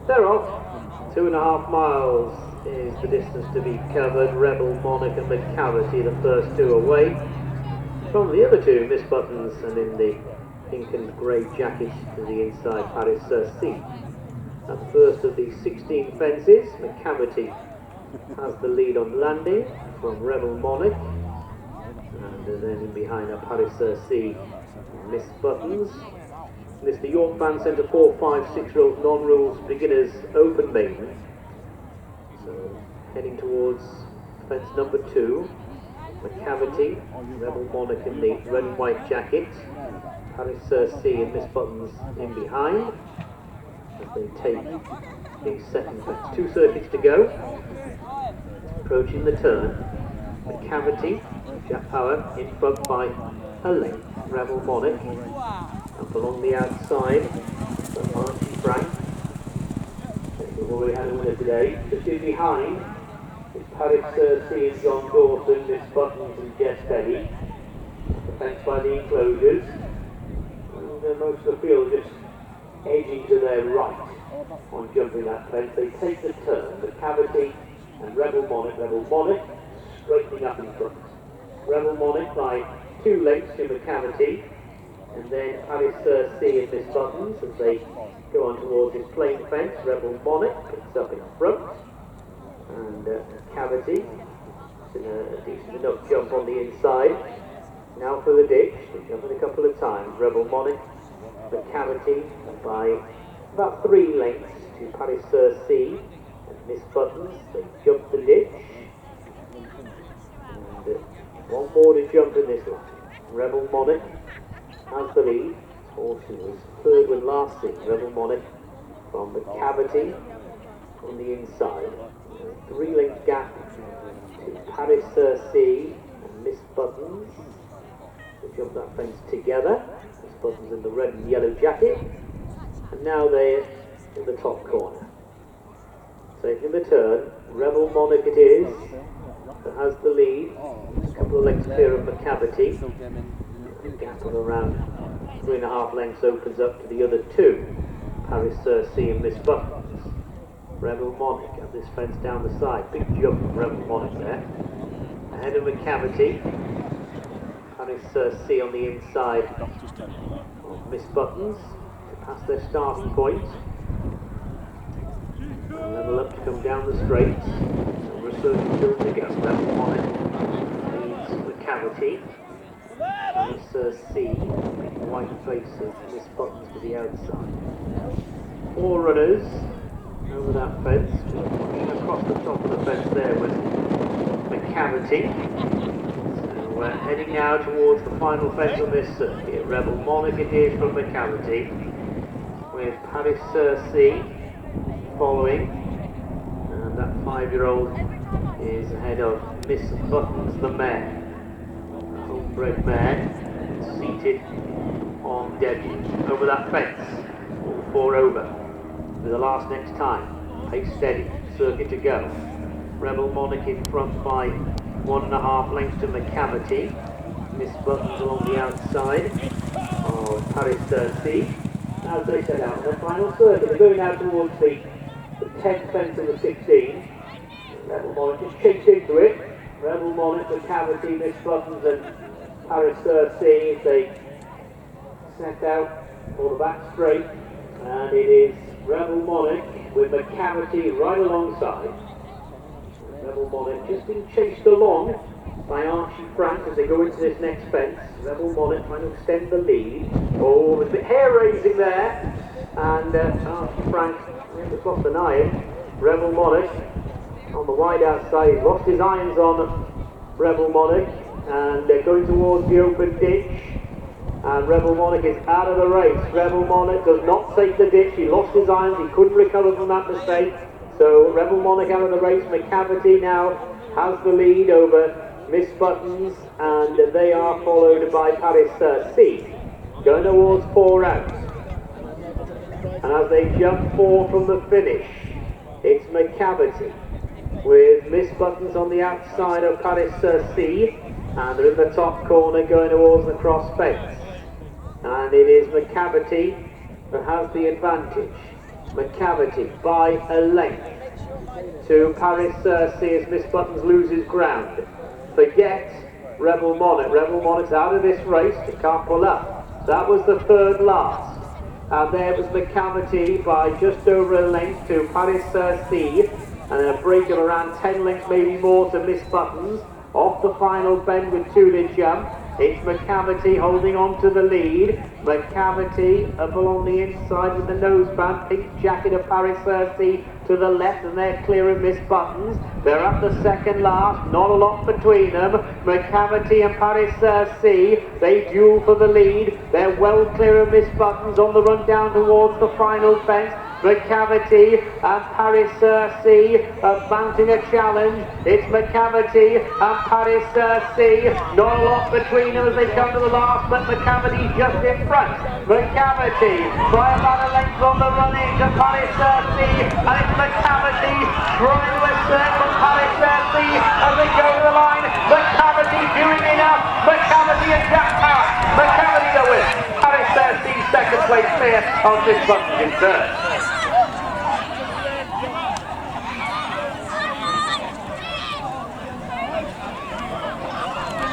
They're off. 2.5 miles is the distance to be covered. Rebel, Monarch and Macavity, the first two away. From the other two, Miss Buttons and in the pink and grey jacket to the inside, Paris Cercy. At the first of the 16 fences, Macavity has the lead on landing from Rebel Monarch. And then in behind are Paris Cercy, Miss Buttons. Mr. York Band Centre 4, 5, 6-year-old non-rules beginners open Maiden. So heading towards fence number 2. Macavity, Rebel Monarch in the red and white jacket. Paris Cercy and Miss Buttons in behind as they take the second fence. 2 circuits to go. Approaching the turn. Macavity, Jack Power in front by a length. Rebel Monarch. Up along the outside, Archie Frank. We've already had a winner today. Just in behind is Paris Cercy and John Dawson, Miss Buttons and Jess, Bedi. The fence by the enclosures. And most of the field just edging to their right on jumping that fence. They take the turn. Macavity and Rebel Monarch straightening up in front. Rebel Monarch by 2 lengths to Macavity. And then Paris Cercy and Miss Buttons as they go on towards this plain fence. Rebel Monarch picks up in front. And Macavity in a decent enough jump on the inside. Now for the ditch. They jump it a couple of times. Rebel Monarch, Macavity by about 3 lengths to Paris Cercy and Miss Buttons. They jump the ditch. And one more to jump in this line. Rebel Monarch has the lead. Horse who was third when last seen. Rebel Monarch from Macavity on the inside. 3-length gap to Paris Cercy and Miss Buttons. They jump that fence together. Miss Buttons in the red and yellow jacket. And now they're in the top corner. Taking the turn. Rebel Monarch it is that has the lead. A couple of lengths clear of Macavity. The gap of around 3.5 lengths opens up to the other two, Paris Cercy and Miss Buttons. Rebel Monarch at this fence down the side. Big jump from Rebel Monarch there. Ahead of Macavity. Paris Cercy on the inside of Miss Buttons to pass their starting point. And level up to come down the straights. So we're certainly still to go. Rebel Monarch leads Macavity. Paris Cercy, white face of Miss Buttons to the outside. 4 runners over that fence, just across the top of the fence there with Macavity. So we're heading now towards the final fence on this circuit. Rebel Monarch it is from Macavity, with Paris Cercy following, and that 5-year-old is ahead of Miss Buttons the mare. Homebred mare, seated on debut over that fence. All 4 over. With the last next time. Pace steady. Circuit to go. Rebel Monarch in front by 1.5 lengths to Macavity. Miss Buttons along the outside of Paris Cercy. As they set out on the final circuit, they're going out towards the 10th fence of the 16. Rebel Monarch just chased into it. Rebel Monarch, Macavity, Miss Buttons and Paris Cercy as they set out for the back straight, and it is Rebel Monarch with Macavity right alongside. Rebel Monarch just been chased along by Archie Frank as they go into this next fence. Rebel Monarch trying to extend the lead. Oh, there's a bit hair raising there, and Archie Frank just lost an iron. Rebel Monarch on the wide outside, he's lost his irons on Rebel Monarch, and they're going towards the open ditch. And Rebel Monarch is out of the race. Rebel Monarch does not take the ditch. He lost his irons. He couldn't recover from that mistake. So Rebel Monarch out of the race. Macavity now has the lead over Miss Buttons, and they are followed by Paris Cercy, going towards 4 out. And as they jump 4 from the finish, it's Macavity with Miss Buttons on the outside of Paris Cercy, and they're in the top corner going towards the cross fence. And it is Macavity that has the advantage. Macavity by a length to Paris Cercy as Miss Buttons loses ground. Forget Rebel Monarch. Rebel Monarch's out of this race, she can't pull up. That was the third last. And there was Macavity by just over a length to Paris Cercy, and then a break of around 10 lengths, maybe more, to Miss Buttons. Off the final bend with two to jump. It's Macavity holding on to the lead. Macavity up along the inside with the noseband, pink jacket of Paris Cercy to the left, and they're clear of Miss Buttons. They're up the second last, not a lot between them. Macavity and Paris Cercy, they duel for the lead. They're well clear of Miss Buttons on the run down towards the final fence. Macavity and Paris Cercy are mounting a challenge. It's Macavity and Paris Cercy. Not a lot between them as they come to the last, but Macavity just in front. Macavity by about a length on the run into Paris Cercy, and it's Macavity trying to encircle Paris Cercy as they go to the line. Macavity doing enough. Macavity and Jack Power. Macavity the win. Paris Cercy second place clear on this button in third.